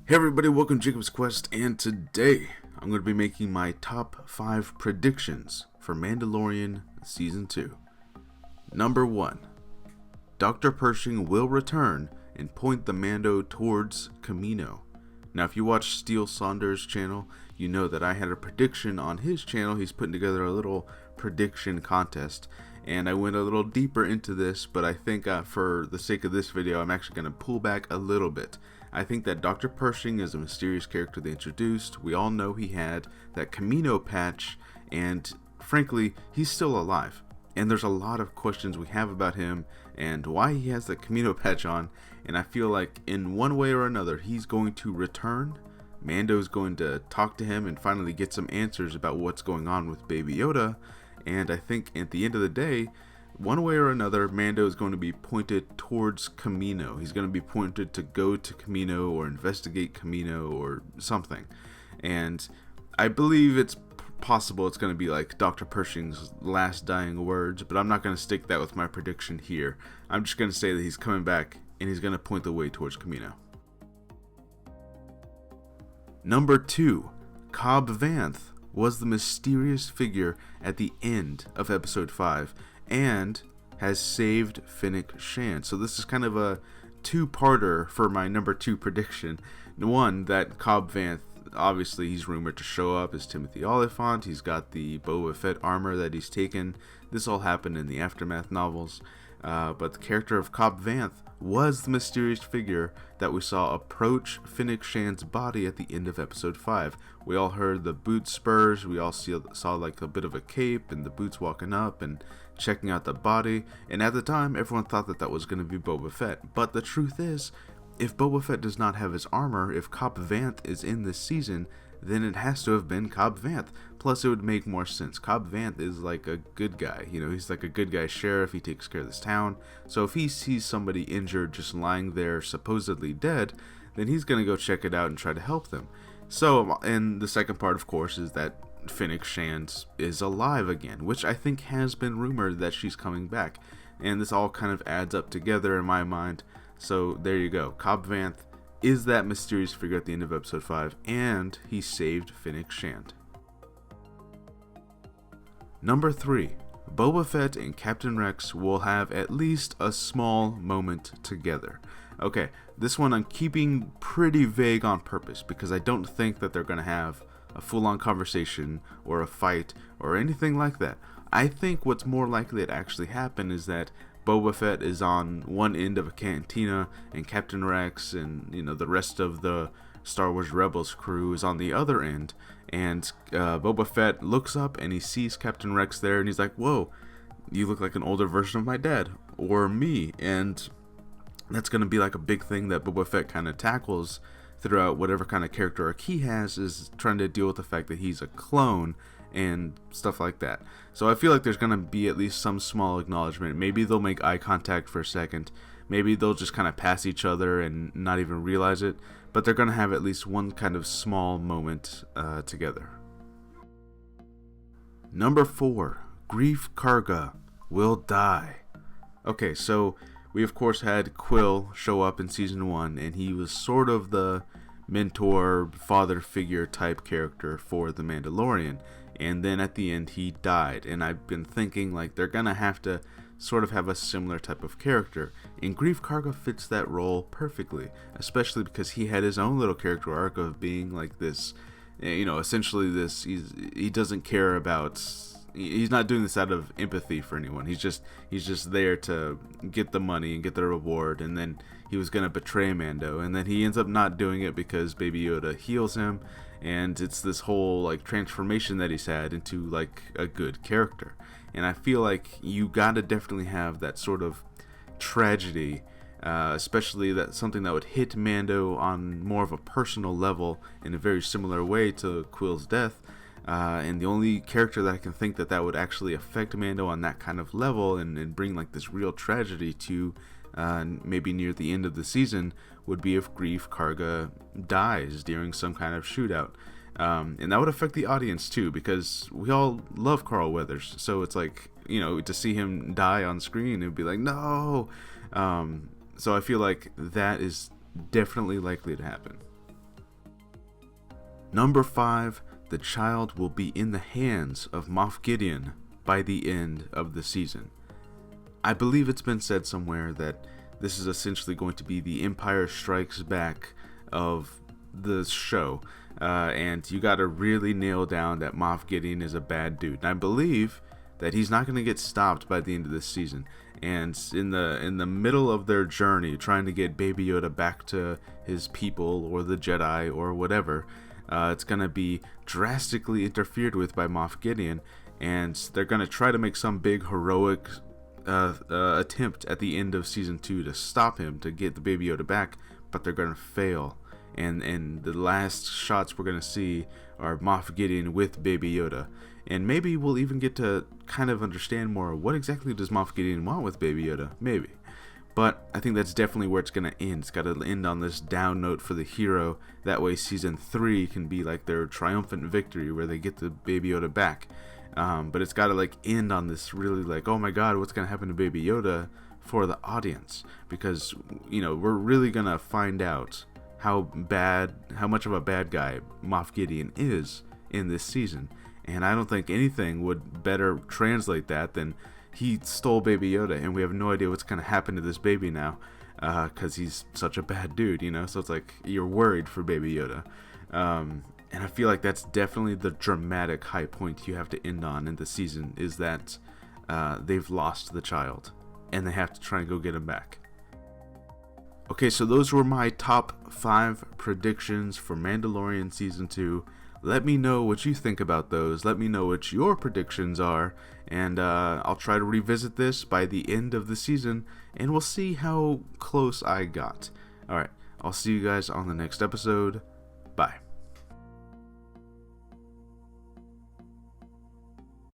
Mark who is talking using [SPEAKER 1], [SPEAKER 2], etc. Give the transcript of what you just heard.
[SPEAKER 1] Hey everybody, welcome to Jacob's Quest, and today I'm going to be making my top 5 predictions for Mandalorian Season 2. Number 1. Dr. Pershing will return and point the Mando towards Kamino. Now if you watch Steele Saunders' channel, you know that I had a prediction on his channel. He's putting together a little prediction contest, and I went a little deeper into this, but I think for the sake of this video, I'm actually going to pull back a little bit. I think that Dr. Pershing is a mysterious character they introduced. We all know he had that Kamino patch, and frankly, he's still alive. And there's a lot of questions we have about him and why he has that Kamino patch on, and I feel like in one way or another, he's going to return. Mando's going to talk to him and finally get some answers about what's going on with Baby Yoda, and I think at the end of the day, one way or another, Mando is going to be pointed towards Kamino. He's going to be pointed to go to Kamino or investigate Kamino or something. And I believe it's possible it's going to be like Dr. Pershing's last dying words, but I'm not going to stick that with my prediction here. I'm just going to say that he's coming back and he's going to point the way towards Kamino. Number 2. Cobb Vanth was the mysterious figure at the end of episode 5 and has saved Fennec Shand. So this is kind of a two-parter for my number 2 prediction. One, that Cobb Vanth, obviously he's rumored to show up as Timothy Olyphant. He's got the Boba Fett armor that he's taken. This all happened in the Aftermath novels. But the character of Cobb Vanth was the mysterious figure that we saw approach Fennec Shand's body at the end of episode 5. We all heard the boot spurs, we all saw like a bit of a cape and the boots walking up and checking out the body, and at the time everyone thought that that was going to be Boba Fett. But the truth is, if Boba Fett does not have his armor, if Cobb Vanth is in this season, then it has to have been Cobb Vanth. Plus, it would make more sense. Cobb Vanth is like a good guy. You know, he's like a good guy sheriff. He takes care of this town. So if he sees somebody injured just lying there, supposedly dead, then he's going to go check it out and try to help them. So, and the second part, of course, is that Fennec Shand is alive again, which I think has been rumored that she's coming back. And this all kind of adds up together in my mind. So there you go. Cobb Vanth is that mysterious figure at the end of episode 5, and he saved Fennec Shand. Number 3. Boba Fett and Captain Rex will have at least a small moment together. Okay, this one I'm keeping pretty vague on purpose because I don't think that they're going to have a full-on conversation or a fight or anything like that. I think what's more likely to actually happen is that Boba Fett is on one end of a cantina and Captain Rex and, you know, the rest of the Star Wars Rebels crew is on the other end, and Boba Fett looks up and he sees Captain Rex there and he's like, whoa, you look like an older version of my dad or me. And that's going to be like a big thing that Boba Fett kind of tackles throughout whatever kind of character arc he has, is trying to deal with the fact that he's a clone and stuff like that. So I feel like there's going to be at least some small acknowledgement. Maybe they'll make eye contact for a second. Maybe they'll just kind of pass each other and not even realize it. But they're going to have at least one kind of small moment together. Number 4. Greef Karga will die. Okay, so we of course had Quill show up in season 1, and he was sort of the mentor, father figure type character for the Mandalorian. And then at the end he died, and I've been thinking like they're gonna have to sort of have a similar type of character, and Greef Karga fits that role perfectly, especially because he had his own little character arc of being like this, you know, essentially this, he doesn't care about, he's not doing this out of empathy for anyone. He's just there to get the money and get the reward, and then he was gonna betray Mando, and then he ends up not doing it because Baby Yoda heals him, and it's this whole like transformation that he's had into like a good character. And I feel like you gotta definitely have that sort of tragedy, especially that something that would hit Mando on more of a personal level in a very similar way to Quill's death. And the only character that I can think that would actually affect Mando on that kind of level and bring like this real tragedy to maybe near the end of the season would be if Greef Karga dies during some kind of shootout. And that would affect the audience too, because we all love Carl Weathers. So it's like, you know, to see him die on screen, it would be like, no. So I feel like that is definitely likely to happen. Number 5, the child will be in the hands of Moff Gideon by the end of the season. I believe it's been said somewhere that this is essentially going to be the Empire Strikes Back of the show, and you got to really nail down that Moff Gideon is a bad dude. And I believe that he's not going to get stopped by the end of this season. And in the middle of their journey, trying to get Baby Yoda back to his people or the Jedi or whatever, it's going to be drastically interfered with by Moff Gideon, and they're going to try to make some big heroic attempt at the end of season 2 to stop him, to get the Baby Yoda back, but they're going to fail. And the last shots we're going to see are Moff Gideon with Baby Yoda. And maybe we'll even get to kind of understand more, what exactly does Moff Gideon want with Baby Yoda? Maybe. But I think that's definitely where it's going to end. It's got to end on this down note for the hero. That way season 3 can be like their triumphant victory where they get the Baby Yoda back. But it's got to like end on this really like, oh my god, what's going to happen to Baby Yoda for the audience? Because, you know, we're really going to find out how much of a bad guy Moff Gideon is in this season. And I don't think anything would better translate that than he stole Baby Yoda, and we have no idea what's going to happen to this baby now, because he's such a bad dude, you know? So it's like, you're worried for Baby Yoda. And I feel like that's definitely the dramatic high point you have to end on in the season, is that they've lost the child, and they have to try and go get him back. Okay, so those were my top 5 predictions for Mandalorian Season 2. Let me know what you think about those. Let me know what your predictions are. And I'll try to revisit this by the end of the season, and we'll see how close I got. Alright, I'll see you guys on the next episode. Bye.